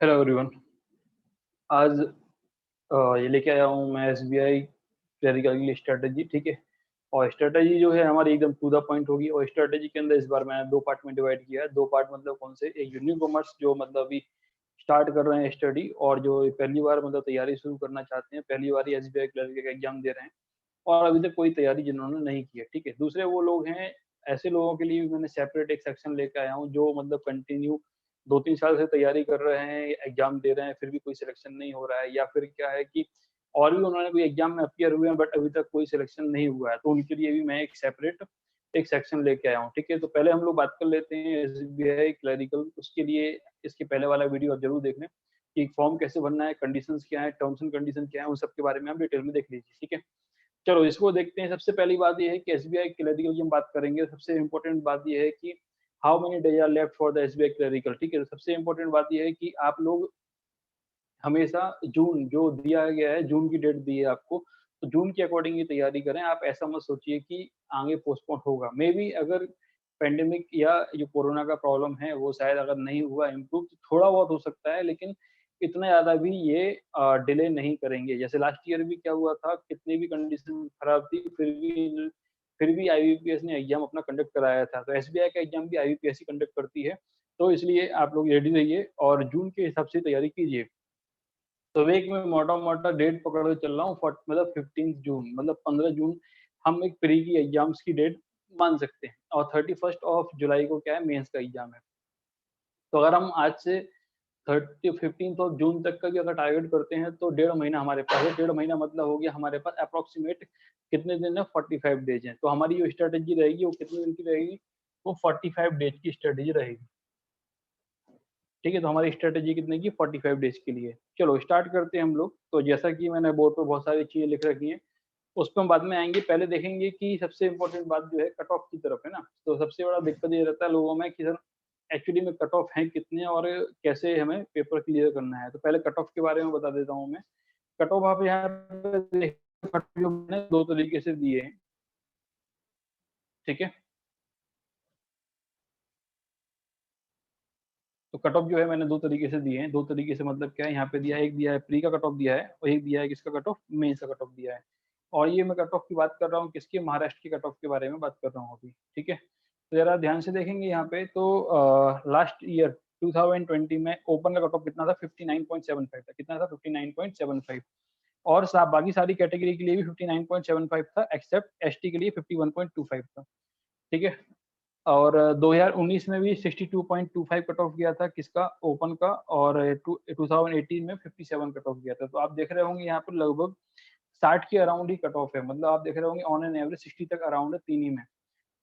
Hello everyone. आज ये लेके आया हूँ मैं एसबीआई क्लरिकल के लिए स्ट्रेटजी, ठीक है। और स्ट्रेटजी जो है हमारी एकदम टू द पॉइंट होगी। और स्ट्रेटजी के अंदर इस बार मैंने दो पार्ट में डिवाइड किया है। दो पार्ट मतलब कौन से, एक न्यू कॉमर्स जो मतलब अभी स्टार्ट कर रहे हैं स्टडी, और जो पहली बार मतलब तैयारी शुरू करना चाहते हैं, पहली बार एसबीआई क्लरिकल का एग्जाम दे रहे हैं और अभी तक कोई तैयारी जिन्होंने नहीं की है, ठीक है। दूसरे वो लोग हैं, ऐसे लोगों के लिए भी मैंने सेपरेट एक सेक्शन लेके आया हूँ जो मतलब कंटिन्यू 2-3 साल से तैयारी कर रहे हैं, एग्जाम दे रहे हैं, फिर भी कोई सिलेक्शन नहीं हो रहा है, या फिर क्या है कि और भी उन्होंने कोई एग्जाम में अपियर हुए हैं बट अभी तक कोई सिलेक्शन नहीं हुआ है, तो उनके लिए भी मैं एक सेपरेट एक सेक्शन लेके आया हूँ, ठीक है। तो पहले हम लोग बात कर लेते हैं एसबीआई क्लरिकल। उसके लिए इसके पहले वाला वीडियो आप जरूर देख लें कि फॉर्म कैसे भरना है, कंडीशंस क्या है, टर्म्स एंड कंडीशन क्या है, उन सब के बारे में आप डिटेल में देख लीजिए, ठीक है। चलो इसको देखते हैं। सबसे पहली बात ये है कि एसबीआई क्लरिकल की हम बात करेंगे। सबसे इम्पोर्टेंट बात ये है कि how many days are left for the SBI clerical, ठीक है। तो सबसे इम्पोर्टेंट बात ये है कि आप लोग हमेशा जून जो दिया गया है, जून की डेट दी है आपको, तो जून के अकॉर्डिंग ही तैयारी करें। आप ऐसा मत सोचिए कि आगे पोस्टपोन होगा। मे बी अगर पेंडेमिक या जो कोरोना का प्रॉब्लम है वो शायद अगर नहीं हुआ इम्प्रूव तो थोड़ा बहुत हो सकता है, लेकिन इतना ज़्यादा भी ये डिले नहीं करेंगे। जैसे लास्ट ईयर भी क्या हुआ था, कितनी भी कंडीशन खराब थी फिर भी आईबीपीएस ने एग्जाम अपना कंडक्ट कराया था। तो एसबीआई का एग्जाम भी आईबीपीएस ही कंडक्ट करती है। तो इसलिए आप लोग रेडी रहिए और जून के हिसाब से तैयारी कीजिए। तो वीक में मोटा-मोटा डेट पकड़ के चल रहा हूँ, फट मतलब 15 जून, मतलब 15 जून हम एक प्री की एग्ज़ाम्स की डेट मान सकते हैं। और 31st ऑफ जुलाई को क्या है, मेंस का एग्ज़ाम है। तो अगर हम आज से 15th ऑफ जून तक का भी अगर टारगेट करते हैं तो डेढ़ महीना हमारे पास है। डेढ़ महीना मतलब हो गया हमारे पास अप्रॉक्सिमेट कितने दिन है, 45 डेज़ हैं। तो हमारी जो स्ट्रैटेजी रहेगी वो कितने दिन की रहेगी, वो 45 डेज़ की स्ट्रैटेजी रहेगी। ठीक है, तो हमारी स्ट्रैटेजी कितने की, 45 डेज के लिए। चलो स्टार्ट करते हैं हम लोग। तो जैसा कि मैंने बोर्ड पे बहुत सारी चीज़ें लिख रखी हैं, उस पे हम बाद में आएँगे। पहले देखेंगे कि सबसे इम्पोर्टेंट बात जो है कट ऑफ की तरफ है ना। तो सबसे बड़ा दिक्कत ये रहता है लोगों में कि सर एक्चुअली में कट ऑफ हैं कितने और कैसे हमें पेपर क्लियर करना है। तो पहले कट ऑफ के बारे में बता देता हूँ मैं। कट ऑफ आप यहाँ पे देखिए, कट ऑफ जो मैंने 2 तरीके से दिए हैं, ठीक है। तो कट ऑफ जो है मैंने 2 तरीके से दिए हैं। 2 तरीके से मतलब क्या है, यहाँ पे दिया है, एक दिया है प्री का कट ऑफ दिया है और एक दिया है किसका कट ऑफ, मेंस का कट ऑफ दिया है। और ये मैं कट ऑफ की बात कर रहा हूँ किसकी, महाराष्ट्र की कट ऑफ के बारे में बात कर रहा हूँ अभी, ठीक है। तो ज़रा ध्यान से देखेंगे यहाँ पे तो लास्ट ईयर 2020 में ओपन का कट ऑफ कितना था, 59.75 था। कितना था, 59.75। और सा बाकी सारी कैटेगरी के लिए भी 59.75 था एक्सेप्ट एसटी के लिए 51.25 था, ठीक है। और 2019 में भी 62.25 कट ऑफ गया था किसका, ओपन का। और 2018 में 57 कट ऑफ गया था। तो आप देख रहे होंगे यहाँ पर लगभग 60 के अराउंड ही कट ऑफ है। मतलब आप देख रहे होंगे ऑन एन एवरेज 60 तक अराउंड है तीन ही में।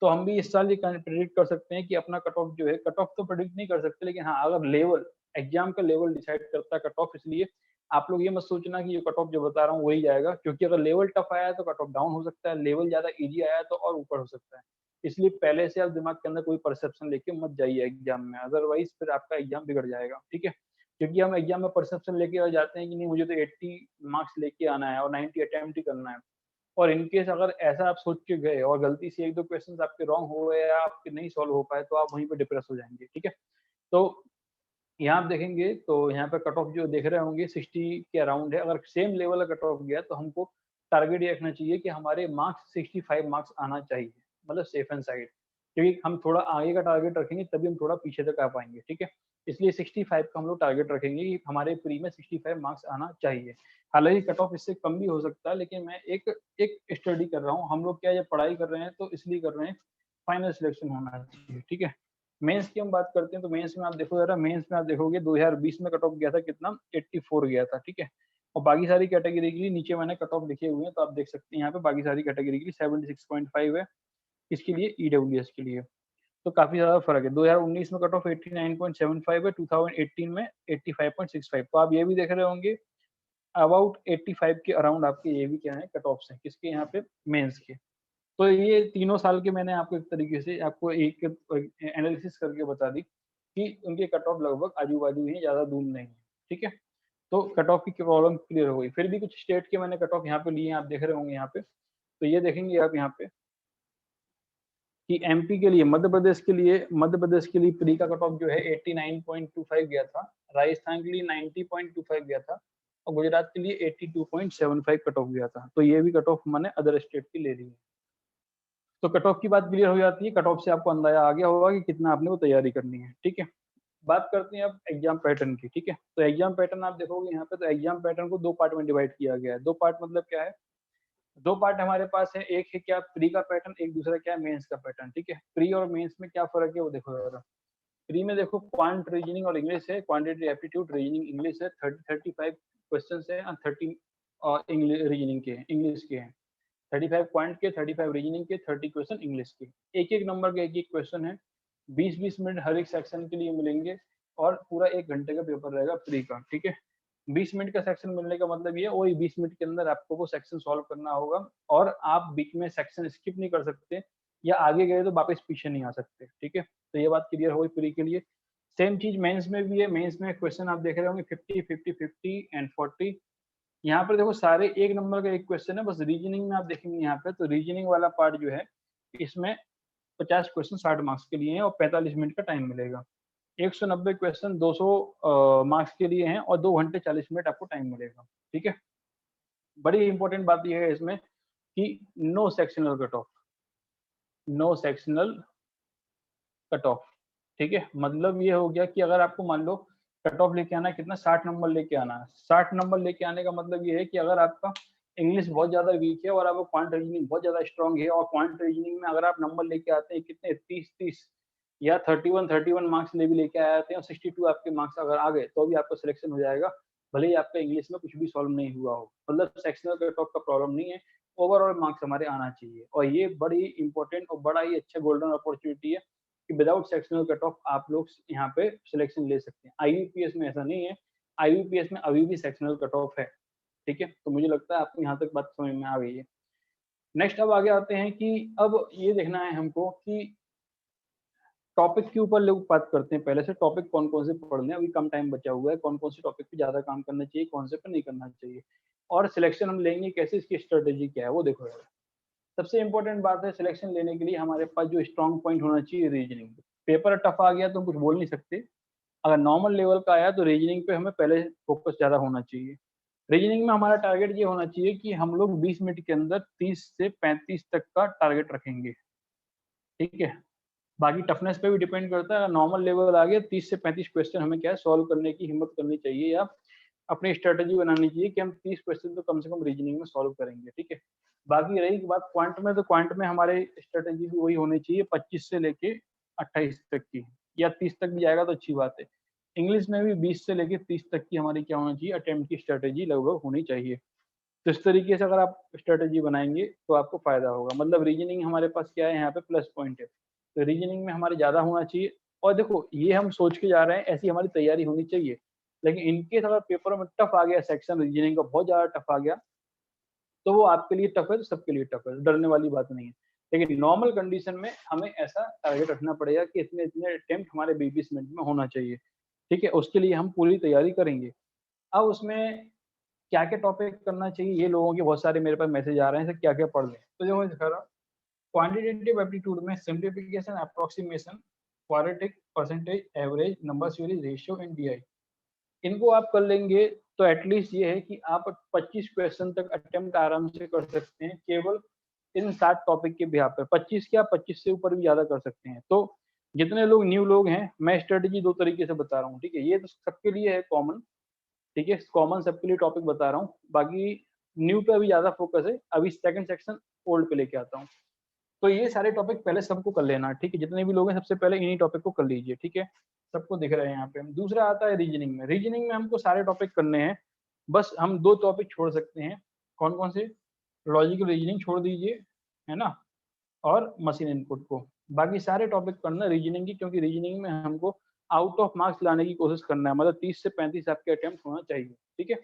तो हम भी इस साल ये प्रिडिक्ट कर सकते हैं कि अपना कट ऑफ जो है, कट ऑफ तो प्रिडिक्ट नहीं कर सकते, लेकिन हाँ अगर लेवल, एग्जाम का लेवल डिसाइड करता है कट ऑफ। इसलिए आप लोग ये मत सोचना कि ये कट ऑफ जो बता रहा हूँ वही जाएगा, क्योंकि अगर लेवल टफ आया है तो कट ऑफ डाउन हो सकता है, लेवल ज्यादा इजी आया है तो और ऊपर हो सकता है। इसलिए पहले से आप दिमाग के अंदर कोई परसेप्शन लेके मत जाइए एग्जाम में, अदरवाइज फिर आपका एग्जाम बिगड़ जाएगा, ठीक है। क्योंकि हम एग्जाम में परसेप्शन लेके जाते हैं कि नहीं मुझे तो 80 मार्क्स लेके आना है और 90 अटेम्प्ट ही करना है। और इन केस अगर ऐसा आप सोच के गए और गलती से एक दो क्वेश्चंस आपके रॉन्ग हो गए या आपके नहीं सॉल्व हो पाए, तो आप वहीं पे डिप्रेस हो जाएंगे, ठीक है। तो यहाँ आप देखेंगे तो यहाँ पे कट ऑफ जो देख रहे होंगे 60 के अराउंड है। अगर सेम लेवल का कट ऑफ गया तो हमको टारगेट ये रखना चाहिए कि हमारे मार्क्स 65 मार्क्स आना चाहिए, मतलब सेफ एंड साइड। क्योंकि हम थोड़ा आगे का टारगेट रखेंगे तभी हम थोड़ा पीछे तक आ पाएंगे, ठीक है। इसलिए 65 का हम लोग टारगेट रखेंगे कि हमारे प्री में 65 मार्क्स आना चाहिए। हालांकि कट ऑफ इससे कम भी हो सकता है, लेकिन मैं एक एक स्टडी कर रहा हूँ। हम लोग क्या, जब पढ़ाई कर रहे हैं तो इसलिए कर रहे हैं फाइनल सिलेक्शन होना चाहिए, ठीक है। मेंस की हम बात करते हैं तो मेंस में आप देखो जरा, मेंस में आप देखोगे 2020 में कट ऑफ गया था कितना, 84 गया था, ठीक है। और बाकी सारी कैटेगरी के लिए नीचे मैंने कट ऑफ लिखे हुए हैं, तो आप देख सकते हैं यहाँ पे बाकी सारी कैटेगरी के लिए 76.5 है। इसके लिए ईडब्ल्यूएस के लिए तो काफी ज्यादा फर्क है। 2019 में कट ऑफ 89.75 है, 2018 में 85.65। तो आप ये भी देख रहे होंगे अबाउट 85 के अराउंड आपके ये भी क्या है कट ऑफ है, किसके यहाँ पे, मेंस के। तो ये तीनों साल के मैंने आपको एक तरीके से आपको एक एनालिसिस करके बता दी कि उनके कट ऑफ लगभग आजू बाजू ही, ज्यादा दूर नहीं है, ठीक है। तो कट ऑफ की प्रॉब्लम क्लियर हो गई। फिर भी कुछ स्टेट के मैंने कट ऑफ यहाँ पे लिए हैं, आप देख रहे होंगे यहाँ पे। तो ये देखेंगे आप यहाँ पे कि एमपी के लिए, मध्य प्रदेश के लिए प्री का कट ऑफ जो है 89.25 गया था, राजस्थान के लिए 90.25 गया था, और गुजरात के लिए 82.75 कट ऑफ गया था। तो ये भी कट ऑफ मैंने अदर स्टेट की ले ली है। तो कट ऑफ की बात क्लियर हो जाती है, कट ऑफ से आपको अंदाजा आ गया होगा कि कितना आपने वो तैयारी करनी है। ठीक है, बात करते हैं अब एग्जाम पैटर्न की। ठीक है, तो एग्जाम पैटर्न आप देखोगे यहाँ पे, तो एग्जाम पैटर्न को दो पार्ट में डिवाइड किया गया है। दो पार्ट मतलब क्या है, दो पार्ट हमारे पास है, एक है क्या प्री का पैटर्न, एक दूसरा क्या है मेंस का पैटर्न। ठीक है, प्री और मेंस में क्या फर्क है वो देखो जरा। प्री में देखो क्वांट रीजनिंग और इंग्लिश है, क्वांटिटी एप्टीट्यूड रीजनिंग इंग्लिश है, 35 क्वेश्चन है और 30 रीजनिंग के इंग्लिश के हैं। 35 क्वांट के, 35 रीजनिंग के, 30 क्वेश्चन इंग्लिश के। एक एक नंबर के एक एक क्वेश्चन है, 20-20 मिनट हर एक सेक्शन के लिए मिलेंगे, और पूरा 1 घंटे का पेपर रहेगा प्री का। ठीक है, 20 मिनट का सेक्शन मिलने का मतलब ये, वही 20 मिनट के अंदर आपको वो सेक्शन सॉल्व करना होगा, और आप बीच में सेक्शन स्किप नहीं कर सकते, या आगे गए तो वापस पीछे नहीं आ सकते। ठीक है, तो ये बात क्लियर हो गई प्री के लिए। सेम चीज मेंस में भी है। मेंस में क्वेश्चन आप देख रहे होंगे 50 50 50 एंड 40। यहाँ पर देखो सारे एक नंबर का एक क्वेश्चन है, बस रीजनिंग में आप देखेंगे यहाँ पे, तो रीजनिंग वाला पार्ट जो है इसमें 50 क्वेश्चन 60 मार्क्स के लिए हैं, और 45 मिनट का टाइम मिलेगा। 190 क्वेश्चन 200 मार्क्स के लिए हैं, और 2 घंटे 40 मिनट आपको टाइम मिलेगा। ठीक है, बड़ी इंपॉर्टेंट बात यह है इसमें कि no sectional cut off, no sectional cut off. ठीक है, मतलब ये हो गया कि अगर आपको मान लो कट ऑफ लेके आना है कितना, 60 नंबर लेके आना है। 60 नंबर लेके आने का मतलब ये है कि अगर आपका इंग्लिश बहुत ज्यादा वीक है और आपको क्वांट रीजनिंग बहुत ज्यादा स्ट्रांग है, और क्वांट रीजनिंग में अगर आप नंबर लेके आते हैं कितने 30 या 31 मार्क्स ले भी लेके आए आते हैं, और 62 आपके मार्क्स अगर आ गए तो भी आपका सिलेक्शन हो जाएगा, भले ही आपका इंग्लिश में कुछ भी सॉल्व नहीं हुआ हो। मतलब सेक्शनल कट ऑफ का प्रॉब्लम नहीं है, ओवरऑल मार्क्स हमारे आना चाहिए। और ये बड़ी इंपॉर्टेंट और बड़ा ही अच्छा गोल्डन अपॉर्चुनिटी है कि विदाउट सेक्शनल कट ऑफ आप लोग यहाँ पे सिलेक्शन ले सकते हैं। आईयूपीएस में ऐसा नहीं है, आईयूपीएस में अभी भी सेक्शनल कट ऑफ है। ठीक है, तो मुझे लगता है आपको यहाँ तक बात समझ में आ गई है। नेक्स्ट अब आगे आते हैं कि अब ये देखना है हमको कि टॉपिक के ऊपर लोग बात करते हैं। पहले से टॉपिक कौन कौन से पढ़ने, अभी कम टाइम बचा हुआ है, कौन कौन से टॉपिक पे ज्यादा काम करना चाहिए, कौन से पे नहीं करना चाहिए, और सिलेक्शन हम लेंगे कैसे, इसकी स्ट्रेटेजी क्या है वो देखो यार। सबसे इंपॉर्टेंट बात है सिलेक्शन लेने के लिए हमारे पास जो स्ट्रॉन्ग पॉइंट होना चाहिए रीजनिंग। पेपर टफ आ गया तो हम कुछ बोल नहीं सकते, अगर नॉर्मल लेवल का आया तो रीजनिंग पे हमें पहले फोकस ज्यादा होना चाहिए। रीजनिंग में हमारा टारगेट ये होना चाहिए कि हम लोग 20 मिनट के अंदर 30 से 35 तक का टारगेट रखेंगे। ठीक है, बाकी टफनेस पे भी डिपेंड करता है। अगर नॉर्मल लेवल आ गया 30 से 35 क्वेश्चन हमें क्या है सॉल्व करने की हिम्मत करनी चाहिए, या अपनी स्ट्रेटेजी बनानी चाहिए कि हम 30 क्वेश्चन तो कम से कम रीजनिंग में सॉल्व करेंगे। ठीक है, बाकी रही बात क्वांट में, तो क्वांट में हमारे स्ट्रेटेजी भी वही होनी चाहिए 25 से लेके 28 तक की, या 30 तक भी जाएगा तो अच्छी बात है। इंग्लिश में भी 20 से लेके 30 तक की हमारी क्या होना चाहिए, अटेम्प्ट की स्ट्रेटेजी लगभग होनी चाहिए। तो इस तरीके से अगर आप स्ट्रेटेजी बनाएंगे तो आपको फायदा होगा। मतलब रीजनिंग हमारे पास क्या है यहाँ पे प्लस पॉइंट है, तो रीजनिंग में हमारे ज्यादा होना चाहिए। और देखो ये हम सोच के जा रहे हैं, ऐसी हमारी तैयारी होनी चाहिए, लेकिन इनकेस अगर पेपर में टफ आ गया, सेक्शन रीजनिंग का बहुत ज्यादा टफ आ गया, तो वो आपके लिए टफ है तो सबके लिए टफ है, डरने वाली बात नहीं है। लेकिन नॉर्मल कंडीशन में हमें ऐसा टारगेट रखना पड़ेगा कि इतने इतने अटेम्प्ट हमारे 20 मिनट में होना चाहिए। ठीक है, उसके लिए हम पूरी तैयारी करेंगे। अब उसमें क्या क्या टॉपिक करना चाहिए, ये लोगों के बहुत सारे मेरे पास मैसेज आ रहे हैं, क्या क्या पढ़ लें। तो जो मैं दिखा रहा हूँ, क्वांटिटेटिव एप्टीट्यूड में simplification, approximation, quadratic, percentage, average, number series, ratio and DI, इनको आप कर लेंगे तो एटलीस्ट ये है कि आप 25 क्वेश्चन तक अटेम्प्ट आराम से कर सकते हैं, केवल इन 7 टॉपिक के बिहाफ पे। 25 क्या, 25 से ऊपर भी ज्यादा कर सकते हैं। तो जितने लोग न्यू लोग हैं, मैं स्ट्रेटेजी दो तरीके से बता रहा हूँ। ठीक है, ये तो सबके लिए है कॉमन। ठीक है, कॉमन सबके लिए टॉपिक बता रहा हूँ, बाकी न्यू पे अभी ज्यादा फोकस है। अभी सेकंड सेक्शन ओल्ड पे लेके आता हूँ। तो ये सारे टॉपिक पहले सबको कर लेना। ठीक है, जितने भी लोग हैं सबसे पहले इन्हीं टॉपिक को कर लीजिए। ठीक है, सबको दिख रहा है यहाँ पे। दूसरा आता है रीजनिंग में। रीजनिंग में हमको सारे टॉपिक करने हैं, बस हम 2 टॉपिक छोड़ सकते हैं। कौन कौन से, लॉजिकल रीजनिंग छोड़ दीजिए, है ना, और मशीन इनपुट को। बाकी सारे टॉपिक करना रीजनिंग की, क्योंकि रीजनिंग में हमको आउट ऑफ मार्क्स लाने की कोशिश करना है, मतलब 30 से 35 आपके अटेम्प्ट होना चाहिए। ठीक है,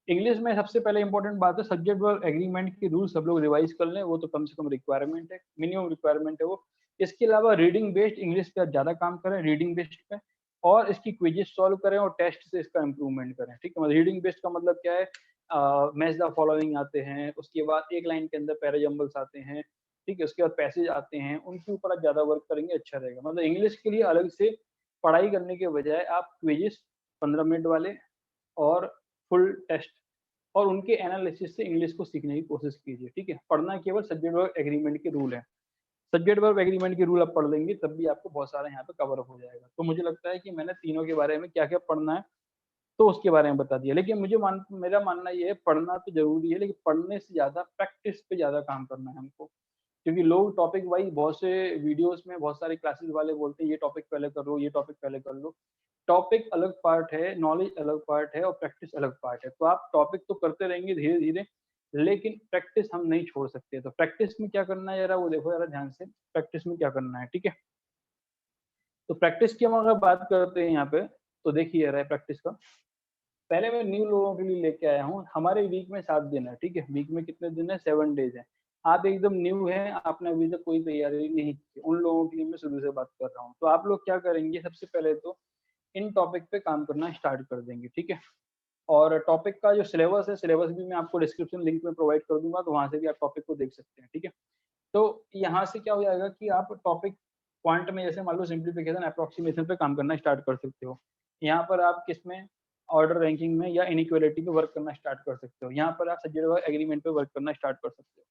इंग्लिश में सबसे पहले इंपॉर्टेंट बात है सब्जेक्ट वर्ब एग्रीमेंट की रूल सब लोग रिवाइज कर लें, वो तो कम से कम रिक्वायरमेंट है, मिनिमम रिक्वायरमेंट है वो। इसके अलावा रीडिंग बेस्ड इंग्लिश पे ज्यादा काम करें, रीडिंग बेस्ड पे, और इसकी क्विजेस सॉल्व करें और टेस्ट से इसका इंप्रूवमेंट करें। ठीक है, मतलब रीडिंग बेस्ड का मतलब क्या है, मैच द फॉलोइंग आते हैं, उसके बाद एक लाइन के अंदर पैराजम्बल्स आते हैं, ठीक है, उसके बाद पैसेज आते हैं, उनके ऊपर आप ज़्यादा वर्क करेंगे अच्छा रहेगा। मतलब इंग्लिश के लिए अलग से पढ़ाई करने के बजाय आप क्विज़ेस 15 मिनट वाले और फुल टेस्ट और उनके एनालिसिस से इंग्लिश को सीखने की कोशिश कीजिए, ठीक है? पढ़ना केवल सब्जेक्ट वर्ब एग्रीमेंट के रूल हैं। सब्जेक्ट वर्ब एग्रीमेंट के रूल आप पढ़ लेंगे तब भी आपको बहुत सारा यहाँ पे कवर अप हो जाएगा। तो मुझे लगता है कि मैंने तीनों के बारे में क्या-क्या पढ़ना है, तो उसके बारे में बता दिया। लेकिन मेरा मानना ये है पढ़ना तो ज़रूरी है, लेकिन पढ़ने से ज़्यादा प्रैक्टिस पे ज़्यादा काम करना है हमको। क्योंकि लोग टॉपिक वाइज़ बहुत से वीडियोज़ में बहुत सारे क्लासेस वाले बोलते हैं ये टॉपिक पहले कर लो, ये टॉपिक पहले कर लो। टॉपिक अलग पार्ट है, नॉलेज अलग पार्ट है और प्रैक्टिस अलग पार्ट है। तो आप टॉपिक तो करते रहेंगे धीरे-धीरे, लेकिन प्रैक्टिस हम नहीं छोड़ सकते। तो प्रैक्टिस में क्या करना है ज़रा वो देखो ज़रा ध्यान से, प्रैक्टिस में क्या करना है, ठीक है? तो प्रैक्टिस की हम अगर बात करते हैं यहाँ पे, तो देखिए ज़रा प्रैक्टिस का। पहले मैं न्यू लोगों के लिए लेके आया हूँ, हमारे वीक में 7 दिन है, ठीक है? वीक में कितने दिन है? 7 डेज़ हैं। आप एकदम न्यू हैं, आपने अभी तक कोई तैयारी नहीं की, उन लोगों के लिए मैं शुरू से बात कर रहा हूँ। तो आप लोग क्या करेंगे सबसे पहले तो इन टॉपिक पे काम करना स्टार्ट कर देंगे, ठीक है? और टॉपिक का जो सिलेबस है, सिलेबस भी मैं आपको डिस्क्रिप्शन लिंक में प्रोवाइड कर दूँगा, तो वहाँ से भी आप टॉपिक को देख सकते हैं, ठीक है? तो यहाँ से क्या हो जाएगा कि आप टॉपिक क्वांट में जैसे मान लो सिम्प्लीफिकेशन, एप्रोक्सीमेशन पे काम करना स्टार्ट कर सकते हो। यहाँ पर आप किसमें ऑर्डर रैंकिंग में या इनइक्वालिटी पे वर्क करना स्टार्ट कर सकते हो। यहाँ पर आप सब्जेक्ट वाइज़ एग्रीमेंट पे वर्क करना स्टार्ट कर सकते हो।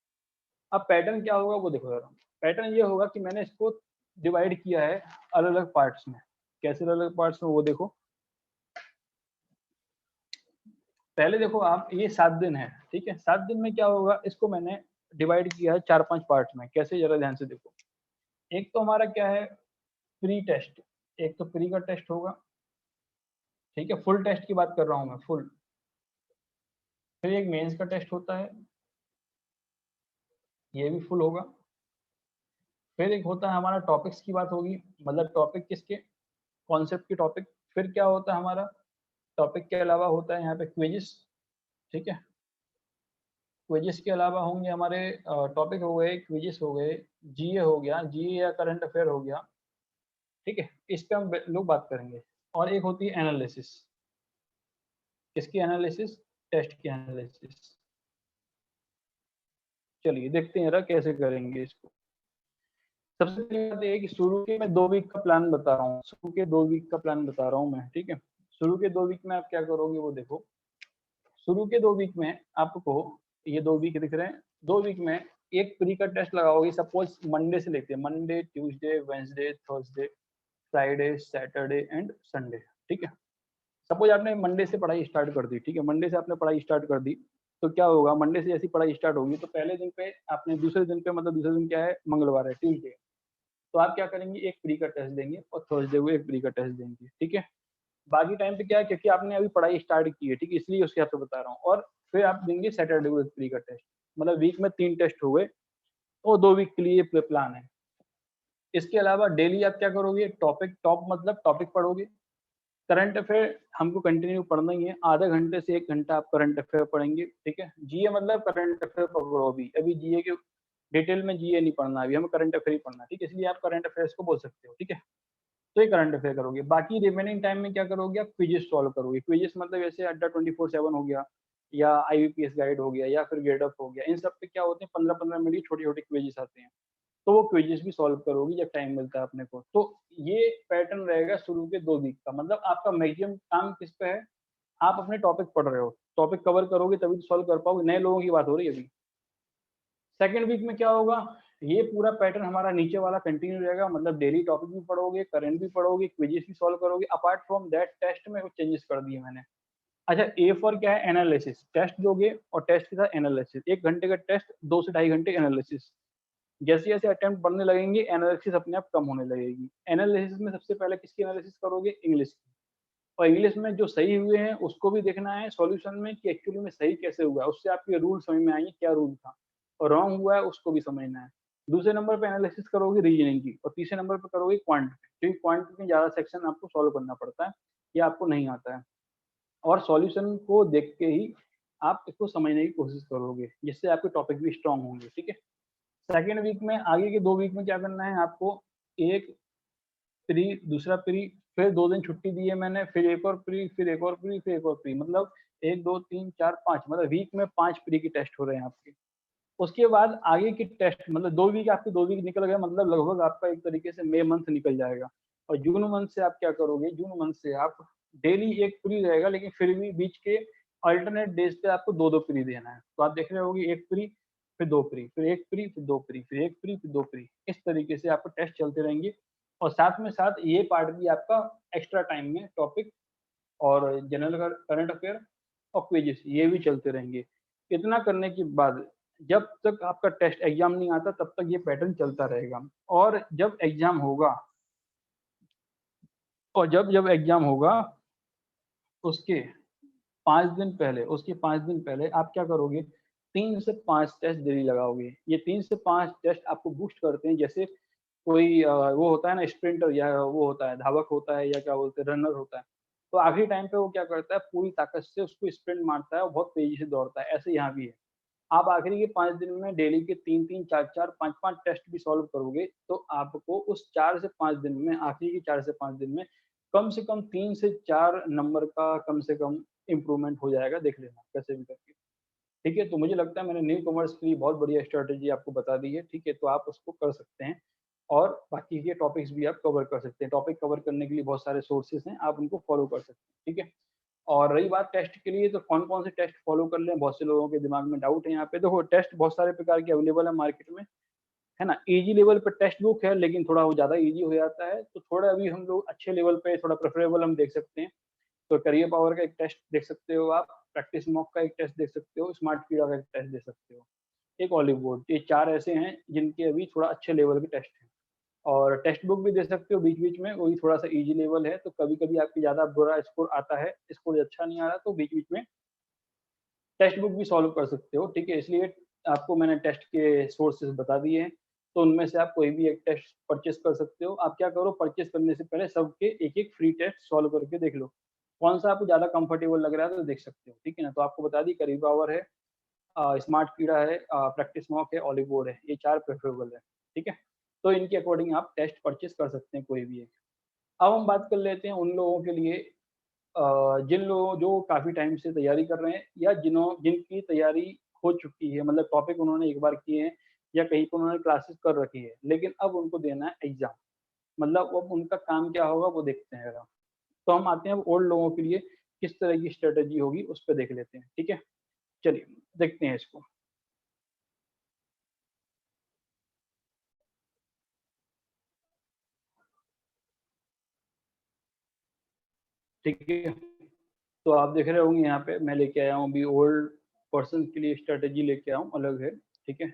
अब पैटर्न क्या होगा वो देखो ज़रा। पैटर्न ये होगा कि मैंने इसको डिवाइड किया है अलग-अलग पार्ट्स में। कैसे अलग-अलग पार्ट्स में वो देखो। पहले देखो आप ये 7 दिन है, ठीक है? 7 दिन में क्या होगा इसको मैंने डिवाइड किया है 4-5 पार्ट में। कैसे ज़रा ध्यान से देखो। एक तो हमारा क्या है प्री टेस्ट, एक तो प्री का टेस्ट होगा, ठीक है? फुल टेस्ट की बात कर रहा हूँ मैं फुल। फिर एक मेंस का टेस्ट होता है, ये भी फुल होगा। फिर एक होता है हमारा टॉपिक्स की बात होगी, मतलब टॉपिक किसके? कॉन्सेप्ट के टॉपिक। फिर क्या होता है हमारा टॉपिक के अलावा होता है यहाँ पे क्विज़ेस, ठीक है? क्विज़ेस के अलावा होंगे हमारे टॉपिक हो गए, क्विज़ेस हो गए, जीए हो गया, जीए या करंट अफेयर हो गया, ठीक है? इस पे हम लोग बात करेंगे। और एक होती है एनालिसिस। किसकी एनालिसिस? टेस्ट की एनालिसिस। चलिए देखते हैं जरा कैसे करेंगे इसको। सबसे पहली बात ये है कि शुरू के मैं 2 वीक का प्लान बता रहा हूँ, शुरू के 2 वीक का प्लान बता रहा हूँ मैं, ठीक है? शुरू के 2 वीक में आप क्या करोगे वो देखो। शुरू के 2 वीक में आपको ये 2 वीक दिख रहे हैं, 2 वीक में एक प्री का टेस्ट लगाओगे। सपोज़ मंडे से लेते हैं, Monday, Tuesday, Wednesday, Thursday, Friday, Saturday and Sunday, ठीक है? सपोज़ आपने मंडे से पढ़ाई स्टार्ट कर दी, ठीक है? मंडे से आपने पढ़ाई स्टार्ट कर दी, तो क्या होगा मंडे से जैसी पढ़ाई स्टार्ट होगी तो पहले दिन पे आपने दूसरे दिन पे मतलब दूसरा दिन क्या है मंगलवार है, ट्यूसडे। तो आप क्या करेंगे एक प्री का टेस्ट देंगे और थर्सडे को एक प्री का टेस्ट देंगे, ठीक है? बाकी टाइम पे क्या है क्योंकि आपने अभी पढ़ाई स्टार्ट की है, ठीक है? इसलिए उसके हिसाब से बता रहा हूँ और फिर आप देंगे सैटरडे को एक प्री का टेस्ट। मतलब वीक में 3 टेस्ट हो गए और 2 वीक के लिए ये प्लान है। इसके अलावा डेली आप क्या करोगे टॉपिक टॉप मतलब टॉपिक पढ़ोगे। करंट अफेयर हमको कंटिन्यू पढ़ना ही है, आधा घंटे से 1 घंटा आप करंट अफेयर पढ़ेंगे, ठीक है? जीए मतलब करंट अफेयर पकड़ो अभी, अभी जीए के डिटेल में जीए नहीं पढ़ना अभी, हमें करंट अफेयर ही पढ़ना है, ठीक है? इसलिए आप करंट अफेयर्स को बोल सकते हो, ठीक है? तो ये करंट अफेयर करोगे, बाकी रिमेनिंग टाइम में क्या करोगे आप क्विज़ेस सॉल्व करोगे। क्विज़ेस मतलब जैसे अड्डा 24/7 हो गया या आईबीपीएस गाइड हो गया या फिर गेटअप हो गया, इन सब पे क्या होते हैं 15-15 मिनट की छोटे-छोटे क्विज़ेस आते हैं। तो वो क्विज़ेस भी सॉल्व करोगी जब टाइम मिलता है अपने को। तो ये पैटर्न रहेगा शुरू के 2 वीक का, मतलब आपका मैक्सिमम काम किस पे है, आप अपने टॉपिक पढ़ रहे हो, टॉपिक कवर करोगे तभी तो सॉल्व कर पाओगे, नए लोगों की बात हो रही है अभी। सेकंड वीक में क्या होगा, ये पूरा पैटर्न हमारा नीचे वाला कंटिन्यू रहेगा, मतलब डेली टॉपिक भी पढ़ोगे, करंट भी पढ़ोगे, क्विज़ेस भी सॉल्व करोगे। अपार्ट फ्रॉम दैट टेस्ट में कुछ चेंजेस कर दिए मैंने। अच्छा ए फॉर क्या है एनालिसिस, टेस्ट दोगे और टेस्ट के साथ एनालिसिस, 1 घंटे का टेस्ट, 2 से ढाई घंटे एनालिसिस। जैसे-जैसे अटेम्प्ट बढ़ने लगेंगे, एनालिसिस अपने आप कम होने लगेगी। एनालिसिस में सबसे पहले किसकी एनालिसिस करोगे? इंग्लिश की। और इंग्लिश में जो सही हुए हैं, उसको भी देखना है सॉल्यूशन में कि एक्चुअली में सही कैसे हुआ है, उससे आपके रूल समझ में आएँगे, क्या रूल था और रॉन्ग हुआ है, उसको भी समझना है। दूसरे नंबर पे एनालिसिस करोगे रीजनिंग की और तीसरे नंबर पे करोगे क्वांट पे, क्योंकि क्वांट में ज़्यादा सेक्शन आपको सॉल्व करना पड़ता है, ये आपको नहीं आता है और सॉल्यूशन को देख के ही आप इसको समझने की कोशिश करोगे, जिससे आपके टॉपिक भी स्ट्रॉन्ग होंगे, ठीक है? सेकंड वीक में आगे के 2 वीक में क्या करना है आपको, एक प्री, दूसरा प्री, फिर 2 दिन छुट्टी दी है मैंने, फिर एक और प्री, फिर एक और प्री, फिर एक और प्री, मतलब 1, 2, 3, 4, 5 मतलब वीक में 5 प्री के टेस्ट हो रहे हैं आपके। उसके बाद आगे की टेस्ट मतलब 2 वीक आपके 2 वीक निकल गए, मतलब लगभग आपका एक तरीके से मई मंथ निकल जाएगा। और जून मंथ से आप क्या करोगे, जून मंथ से आप डेली एक प्री रहेगा, लेकिन फिर भी बीच के अल्टरनेट डेज पे आपको 2-2 प्री देना है। तो आप देख रहे होगे, एक प्री फिर 2 प्री, फिर 1 प्री फिर 2 प्री, फिर 1 प्री फिर 2 प्री, इस तरीके से आपको टेस्ट चलते रहेंगे। और साथ में साथ ये पार्ट भी आपका एक्स्ट्रा टाइम में टॉपिक और जनरल करंट अफेयर और क्विज़ेस ये भी चलते रहेंगे। इतना करने के बाद जब तक आपका टेस्ट एग्ज़ाम नहीं आता तब तक ये पैटर्न चलता रहेगा। और जब एग्ज़ाम होगा और जब एग्ज़ाम होगा उसके 5 दिन पहले आप क्या करोगे, 3 से 5 टेस्ट डेली लगाओगे। ये 3 से 5 टेस्ट आपको बूस्ट करते हैं, जैसे कोई वो होता है ना स्प्रिंटर, या वो होता है धावक होता है, या क्या बोलते हैं रनर होता है। तो आखिरी टाइम पे वो क्या करता है, पूरी ताकत से उसको स्प्रिंट मारता है और बहुत तेज़ी से दौड़ता है, ऐसे यहाँ भी है। आप आखिरी के 5 दिन में डेली के 3-3, 4-4, 5-5 टेस्ट भी सॉल्व करोगे, तो आपको उस 4 से 5 दिन में, आखिरी के 4 से 5 दिन में कम से कम 3 से 4 नंबर का कम से कम इम्प्रूवमेंट हो जाएगा, देख लेना कैसे भी करके। ठीक है? तो मुझे लगता है मैंने न्यू कमर्स के लिए बहुत बढ़िया स्ट्रैटेजी आपको बता दी है, ठीक है? तो आप उसको कर सकते हैं और बाकी के टॉपिक्स भी आप कवर कर सकते हैं। टॉपिक कवर करने के लिए बहुत सारे सोर्सेज़ हैं, आप उनको फॉलो कर सकते हैं, ठीक है? और रही बात टेस्ट के लिए, तो कौन-कौन से टेस्ट फॉलो कर लें, बहुत से लोगों के दिमाग में डाउट है यहाँ पे। देखो, टेस्ट बहुत सारे प्रकार के अवेलेबल है मार्केट में, है ना? ईज़ी लेवल पे टेक्स्ट बुक है, लेकिन थोड़ा वो ज़्यादा ईज़ी हो जाता है, तो थोड़ा अभी हम लोग अच्छे लेवल पे थोड़ा प्रेफरेबल हम देख सकते हैं। तो करियर पावर का एक टेस्ट देख सकते हो आप, प्रैक्टिस मॉक का एक टेस्ट देख सकते हो, स्मार्ट कीड़ा का एक टेस्ट देख सकते हो, एक ऑलिव बोर्ड। ये 4 ऐसे हैं जिनके अभी थोड़ा अच्छे लेवल के टेस्ट हैं। और टेक्स्ट बुक भी दे सकते हो बीच-बीच में, वो भी थोड़ा-सा ईज़ी लेवल है, तो कभी-कभी आपकी ज़्यादा बुरा स्कोर आता है, स्कोर अच्छा नहीं आ रहा, तो बीच-बीच में टेक्स्ट बुक भी सॉल्व कर सकते हो, ठीक है? इसलिए आपको मैंने टेस्ट के सोर्सेज़ बता दिए हैं, तो उनमें से आप कोई भी एक टेस्ट परचेज़ कर सकते हो। आप क्या करो, परचेज़ करने से पहले सबके एक-एक फ्री टेस्ट सॉल्व करके देख लो। कौन-सा आपको ज़्यादा कंफर्टेबल लग रहा है तो देख सकते हो, ठीक है ना? तो आपको बता दी, करियर पावर है, स्मार्ट कीड़ा है, प्रैक्टिस मॉक है, ऑलिव बोर्ड है, ये 4 प्रेफरेबल है, ठीक है? तो इनके अकॉर्डिंग आप टेस्ट परचेज़ कर सकते हैं कोई भी एक। अब हम बात कर लेते हैं उन लोगों के लिए जिन लोगों जो काफ़ी टाइम से तैयारी कर रहे हैं, या जिनकी तैयारी हो चुकी है, मतलब टॉपिक उन्होंने एक बार किए हैं या कहीं पे उन्होंने क्लासेस कर रखी है, लेकिन अब उनको देना है एग्ज़ाम। मतलब अब उनका काम क्या होगा वो देखते हैं ज़रा। तो हम आते हैं अब ओल्ड लोगों के लिए किस तरह की स्ट्रैटेजी होगी उस पे देख लेते हैं, ठीक है? चलिए देखते हैं इसको, ठीक है? तो आप देख रहे होंगे यहाँ पे मैं लेके आया हूँ अभी ओल्ड पर्सन के लिए स्ट्रैटेजी लेके आया हूँ, अलग है, ठीक है?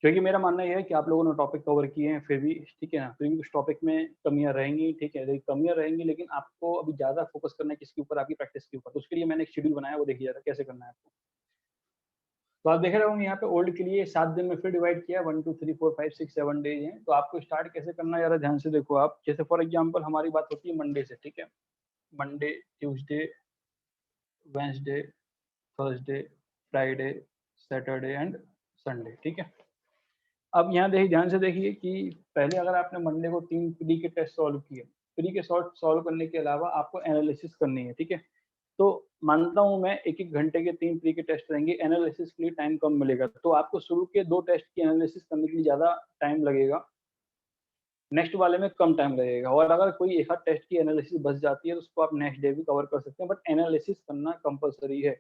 क्योंकि मेरा मानना ये है कि आप लोगों ने टॉपिक कवर किए हैं फिर भी, ठीक है ना? फिर भी कुछ टॉपिक में कमियाँ रहेंगी, ठीक है? देखिए कमियाँ रहेंगी, लेकिन आपको अभी ज़्यादा फोकस करना है किसके ऊपर? आपकी प्रैक्टिस के ऊपर। तो उसके लिए मैंने एक शेड्यूल बनाया, वो देखिए ज़रा कैसे करना है आपको। तो आप देख रहे होंगे यहाँ पे ओल्ड के लिए 7 दिन में फिर डिवाइड किया है, 1, 2, 3, 4, 5, 6, 7 डेज़ हैं। तो आपको स्टार्ट कैसे करना है ज़रा ध्यान से देखो आप। जैसे फॉर एग्ज़ाम्पल हमारी बात होती है मंडे से, ठीक है? Monday, Tuesday, Wednesday, Thursday, Friday, Saturday and Sunday, ठीक है? अब यहाँ देखिए, ध्यान से देखिए कि पहले अगर आपने मंडे को 3 प्री के टेस्ट सॉल्व किए, प्री के सॉल्व सॉल्व करने के अलावा आपको एनालिसिस करनी है, ठीक है? तो मानता हूँ मैं 1-1 घंटे के 3 प्री के टेस्ट रहेंगे, एनालिसिस के लिए टाइम कम मिलेगा, तो आपको शुरू के 2 टेस्ट की एनालिसिस करने के लिए ज़्यादा टाइम लगेगा, नेक्स्ट वाले में कम टाइम लगेगा। और अगर कोई एक आध टेस्ट की एनालिसिस बच जाती है, तो उसको आप नेक्स्ट डे भी कवर कर सकते हैं, बट एनालिसिस करना कंपल्सरी है।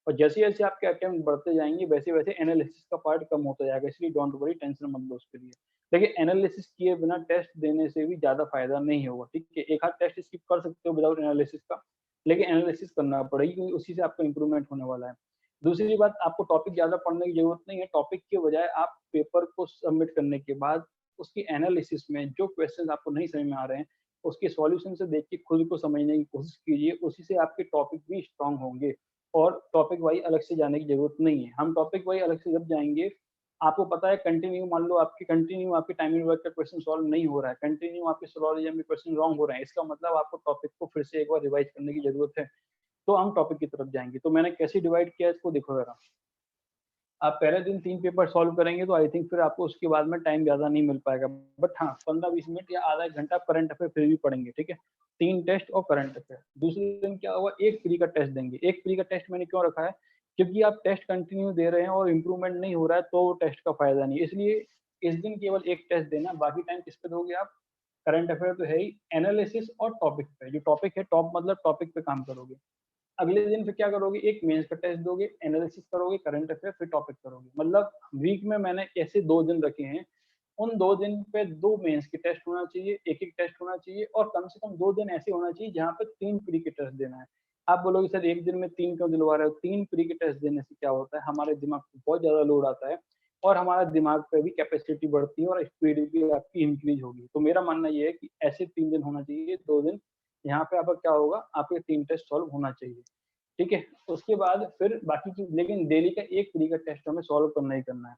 और जैसे-जैसे आपके अटेम्प्ट बढ़ते जाएँगे, वैसे-वैसे एनालिसिस का पार्ट कम होता जाएगा, इसलिए डोंट वरी, टेंशन मत लो उसके लिए। देखिए, एनालिसिस किए बिना टेस्ट देने से भी ज़्यादा फ़ायदा नहीं होगा, ठीक है? एक आध टेस्ट स्किप कर सकते हो विदाउट एनालिसिस का, लेकिन एनालिसिस करना पड़ेगी, क्योंकि उसी से आपका इम्प्रूवमेंट होने वाला है। दूसरी बात, आपको टॉपिक ज़्यादा पढ़ने की ज़रूरत नहीं है, टॉपिक के बजाय आप पेपर को सबमिट करने के बाद उसकी एनालिसिस में जो क्वेश्चंस आपको नहीं समझ में आ रहे हैं, उसके सॉल्यूशन से देख के खुद को समझने की कोशिश कीजिए, उसी से आपके टॉपिक भी स्ट्रॉन्ग होंगे और टॉपिक वाइज़ अलग से जाने की ज़रूरत नहीं है। हम टॉपिक वाइज़ अलग से जब जाएँगे, आपको पता है कंटिन्यू, मान लो आपके टाइम एंड वर्क का क्वेश्चन सॉल्व नहीं हो रहा है, कंटिन्यू आपके सोलॉजिज्म में क्वेश्चन रॉन्ग हो रहे हैं, इसका मतलब आपको टॉपिक को फिर से एक बार रिवाइज़ करने की ज़रूरत है, तो हम टॉपिक की तरफ जाएँगे। तो मैंने कैसे डिवाइड किया है इसको देखो ज़रा। आप पहले दिन 3 पेपर सॉल्व करेंगे, तो आई थिंक फिर आपको उसके बाद में टाइम ज़्यादा नहीं मिल पाएगा। बट हाँ, 15-20 मिनट या आधा 1 घंटा करंट अफेयर फिर भी पढ़ेंगे, ठीक है? 3 टेस्ट और करंट अफेयर। दूसरे दिन क्या होगा, 1 प्री का टेस्ट देंगे। 1 प्री का टेस्ट मैंने क्यों रखा है क्योंकि आप टेस्ट कंटिन्यू दे रहे हैं और इम्प्रूवमेंट नहीं हो रहा है तो टेस्ट का फायदा नहीं है। इसलिए इस दिन केवल एक टेस्ट देना, बाकी टाइम किस पे दोगे आप? करंट अफेयर तो है ही, एनालिसिस और टॉपिक पे। जो टॉपिक है, टॉप मतलब टॉपिक पे काम करोगे। अगले दिन फिर क्या करोगे? एक मेंस का टेस्ट दोगे, एनालिसिस करोगे, करंट अफेयर, फिर टॉपिक करोगे। मतलब वीक में मैंने ऐसे 2 दिन रखे हैं, उन 2 दिन पे 2 मेंस के टेस्ट होना चाहिए, एक-एक टेस्ट होना चाहिए और कम से कम 2 दिन ऐसे होना चाहिए जहाँ पे 3 प्री के टेस्ट देना है। आप बोलोगे सर 1 दिन में 3 क्यों दिलवा रहे हो? 3 प्री के टेस्ट देने से क्या होता है, हमारे दिमाग पे बहुत ज़्यादा लोड आता है और हमारा दिमाग पे भी कैपेसिटी बढ़ती है और स्पीड भी आपकी इंक्रीज़ होगी। तो मेरा मानना ये है कि ऐसे 3 दिन होना चाहिए, 2 दिन यहाँ पे आपका क्या होगा, आपके 3 टेस्ट सॉल्व होना चाहिए। ठीक है? उसके बाद फिर बाकी की, लेकिन डेली का 1 प्री का टेस्ट हमें सॉल्व करना ही करना है।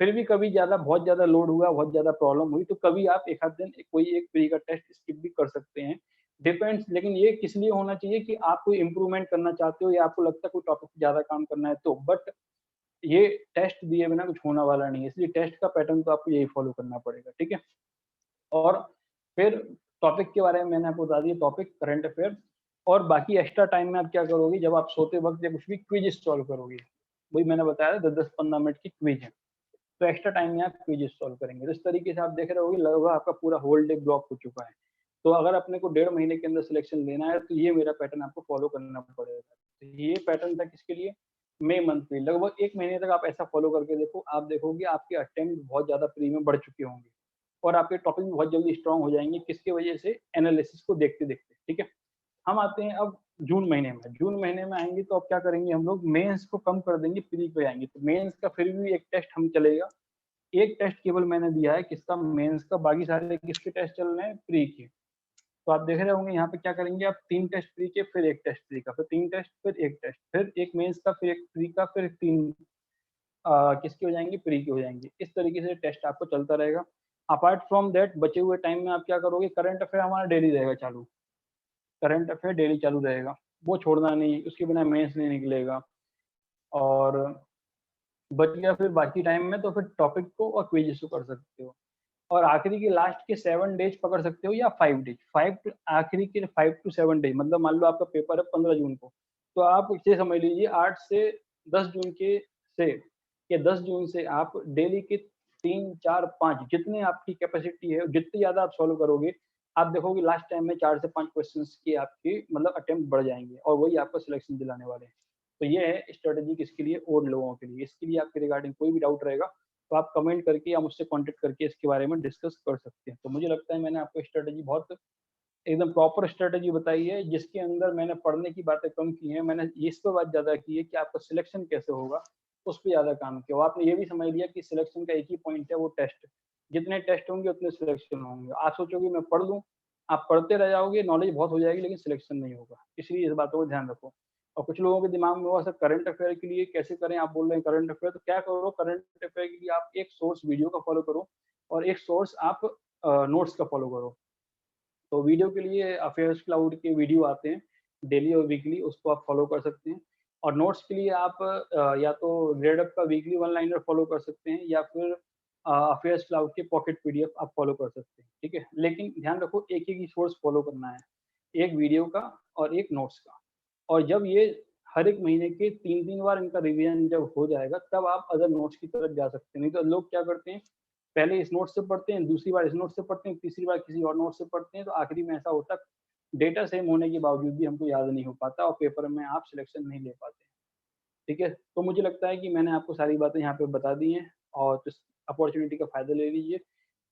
फिर भी कभी ज़्यादा बहुत ज़्यादा लोड हुआ, बहुत ज़्यादा प्रॉब्लम हुई, तो कभी आप एक आध दिन कोई एक प्री का टेस्ट स्किप भी कर सकते हैं। डिपेंड्स, लेकिन ये किस लिए होना चाहिए कि आप कोई इम्प्रूवमेंट करना चाहते हो या आपको लगता है कोई टॉपिक पे ज़्यादा काम करना है तो। बट ये टेस्ट दिए बिना कुछ होने वाला नहीं है, इसलिए टेस्ट का पैटर्न तो आपको यही फॉलो करना पड़ेगा, ठीक है? और फिर टॉपिक के बारे में मैंने आपको बता दिया, टॉपिक, करंट अफेयर। और बाकी एक्स्ट्रा टाइम में आप क्या करोगे, जब आप सोते वक़्त या कुछ भी क्विज़ सॉल्व करोगे। वही मैंने बताया 10-10, 15 मिनट की क्विज़ है। तो एक्स्ट्रा टाइम में आप क्विज़ सॉल्व करेंगे। तो इस तरीके से आप देख रहे होगे लगभग आपका पूरा होल डे ब्लॉक हो चुका है। तो अगर अपने को 1.5 महीने के अंदर सिलेक्शन लेना है तो ये मेरा पैटर्न आपको फॉलो करना पड़ेगा। तो ये पैटर्न था किसके लिए? मई मंथ में। लगभग 1 महीने तक आप ऐसा फॉलो करके देखो, आप देखोगे आपके अटेम्प्ट बहुत ज़्यादा प्री में बढ़ चुके होंगे और आपके टॉपिक भी बहुत जल्दी स्ट्रॉन्ग हो जाएँगे। किसकी वजह से? एनालिसिस को देखते-देखते, ठीक है? हम आते हैं अब जून महीने में। जून महीने में आएँगे तो अब क्या करेंगे हम लोग, मेंस को कम कर देंगे, प्री पे आएँगे। तो मेंस का फिर भी एक टेस्ट हम चलेगा। एक टेस्ट केवल मैंने दिया है किसका? मेंस का। बाकी सारे किसके टेस्ट चल रहे हैं? प्री के। तो आप देख रहे होंगे यहाँ पे क्या करेंगे आप, 3 टेस्ट प्री के, फिर 1 टेस्ट प्री का, फिर 3 टेस्ट, फिर 1 टेस्ट, फिर 1 मेंस का, फिर 1 प्री का, फिर 3 किसके हो जाएँगे? प्री के हो जाएँगे। इस तरीके से टेस्ट आपको चलता रहेगा। अपार्ट फ्रॉम दैट बचे हुए टाइम में आप क्या करोगे? करंट अफेयर हमारा डेली रहेगा चालू। करंट अफेयर डेली चालू रहेगा। वो छोड़ना नहीं, उसके बिना मेंस नहीं निकलेगा। और बच गया फिर बाकी टाइम में तो फिर टॉपिक को और क्विज़ को कर सकते हो। और आखिरी के लास्ट के 7 डेज़ पकड़ सकते हो या 5 डेज़। 5 टू आखिरी के 5 टू 7 डेज़, मतलब मान लो आपका पेपर है 15 जून को, तो आप ये समझ लीजिए 8 से 10 जून के से या 10 जून से आप डेली के 3, 4, 5 जितनी आपकी कैपेसिटी है, जितनी ज़्यादा आप सॉल्व करोगे, आप देखोगे लास्ट टाइम में 4 से 5 क्वेश्चन्स की आपकी मतलब अटेम्प्ट बढ़ जाएँगे और वही आपको सिलेक्शन दिलाने वाले हैं। तो ये है स्ट्रैटेजी किसके लिए? और लोगों के लिए। इसके लिए आपके रिगार्डिंग कोई भी डाउट रहेगा तो आप कमेंट करके या मुझसे कॉन्टैक्ट करके इसके बारे में डिस्कस कर सकते हैं। तो मुझे लगता है मैंने आपको स्ट्रैटेजी बहुत एकदम प्रॉपर स्ट्रैटेजी बताई है, जिसके अंदर मैंने पढ़ने की बातें कम की हैं, मैंने इस पे बात ज़्यादा की है कि आपका सिलेक्शन कैसे होगा, उस पे ज़्यादा काम किया। और आपने ये भी समझ लिया कि सिलेक्शन का एक ही पॉइंट है, वो टेस्ट। जितने टेस्ट होंगे उतने सिलेक्शन होंगे। आप सोचोगे मैं पढ़ लूँ, आप पढ़ते रह जाओगे, नॉलेज बहुत हो जाएगी लेकिन सिलेक्शन नहीं होगा। इसलिए इस बातों को ध्यान रखो। और कुछ लोगों के दिमाग में होगा सर करंट अफेयर के लिए कैसे करें? आप बोल रहे हैं करंट अफेयर, तो क्या करो, करंट अफेयर के लिए आप एक सोर्स वीडियो का फॉलो करो और एक सोर्स आप नोट्स का फॉलो करो। तो वीडियो के लिए अफेयर्स क्लाउड के वीडियो आते हैं डेली और वीकली, उसको आप फॉलो कर सकते हैं। और नोट्स के लिए आप या तो रेडअप का वीकली वन लाइनर फॉलो कर सकते हैं या फिर अफेयर्स क्लाउड के पॉकेट पीडीएफ आप फॉलो कर सकते हैं, ठीक है? लेकिन ध्यान रखो एक ही सोर्स फॉलो करना है, एक वीडियो का और एक नोट्स का। और जब ये हर एक महीने के 3-3 बार इनका रिवीजन जब हो जाएगा तब आप अदर नोट्स की तरफ जा सकते हैं। नहीं तो लोग क्या करते हैं, पहले इस नोट से पढ़ते हैं, दूसरी बार इस नोट से पढ़ते हैं, तीसरी बार किसी और नोट से पढ़ते हैं, तो आखिरी में ऐसा होता है डेटा सेम होने के बावजूद भी हमको याद नहीं हो पाता और पेपर में आप सिलेक्शन नहीं ले पाते। ठीक है? तो मुझे लगता है कि मैंने आपको सारी बातें यहाँ पे बता दी हैं और इस अपॉर्च्युनिटी का फ़ायदा ले लीजिए।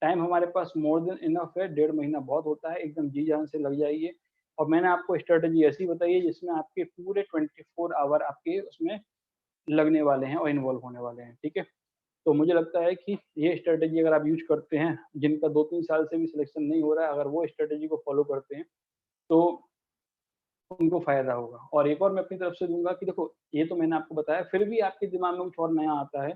टाइम हमारे पास मोर देन इनफ है, 1.5 महीना बहुत होता है, एकदम जी-जान से लग जाइए। और मैंने आपको स्ट्रैटेजी ऐसी बताई है जिसमें आपके पूरे 24 आवर आपके उसमें लगने वाले हैं और इन्वॉल्व होने वाले हैं, ठीक है? तो मुझे लगता है कि ये स्ट्रैटेजी अगर आप यूज़ करते हैं, जिनका 2-3 साल से भी सिलेक्शन नहीं हो रहा है, अगर वो स्ट्रैटेजी को फ़ॉलो करते हैं, तो उनको फ़ायदा होगा। और एक और मैं अपनी तरफ से दूँगा कि देखो, ये तो मैंने आपको बताया, फिर भी आपके दिमाग में कुछ और नया आता है,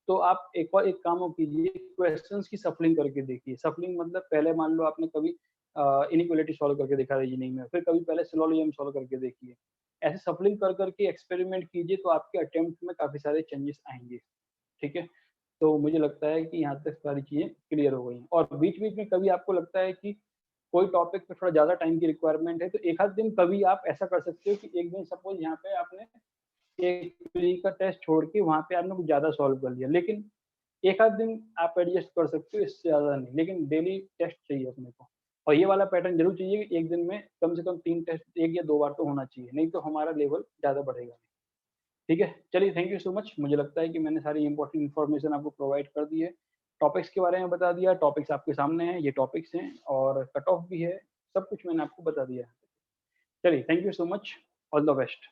तो आप एक काम और कीजिए, क्वेश्चंस की शफलिंग करके देखिए। शफलिंग मतलब पहले मान लो आपने कभी इनइक्वालिटी सॉल्व करके देखा रीजनिंग में, फिर कभी पहले सिलोजिज्म सॉल्व करके देखिए। ऐसे शफलिंग कर के एक्सपेरिमेंट कीजिए तो आपके अटेम्प्ट में काफ़ी सारे चेंजेस आएँगे, ठीक है? तो मुझे लगता है कि यहाँ तक सारी चीज़ें क्लियर हो गई हैं। और बीच-बीच में कभी आपको लगता है कि कोई टॉपिक पे थोड़ा ज़्यादा टाइम की रिक्वायरमेंट है, तो एक आध दिन कभी आप ऐसा कर सकते हो कि एक दिन सपोज़ यहाँ पे आपने एक फ्री का टेस्ट छोड़ के वहाँ पे आपने कुछ ज़्यादा सॉल्व कर लिया। लेकिन 1 आध दिन आप एडजस्ट कर सकते हो, इससे ज़्यादा नहीं, लेकिन डेली टेस्ट चाहिए अपने को। और ये वाला पैटर्न ज़रूर चाहिए कि 1 दिन में कम से कम 3 टेस्ट 1 या 2 बार तो होना चाहिए, नहीं तो हमारा लेवल ज़्यादा बढ़ेगा। ठीक है? चलिए थैंक यू सो मच। मुझे लगता है कि मैंने सारी इम्पोर्टेंट इन्फॉर्मेशन आपको प्रोवाइड कर दी है। टॉपिक्स के बारे में बता दिया, टॉपिक्स आपके सामने हैं, ये टॉपिक्स हैं और कट ऑफ भी है, सब कुछ मैंने आपको बता दिया है। चलिए thank you so much, all the best.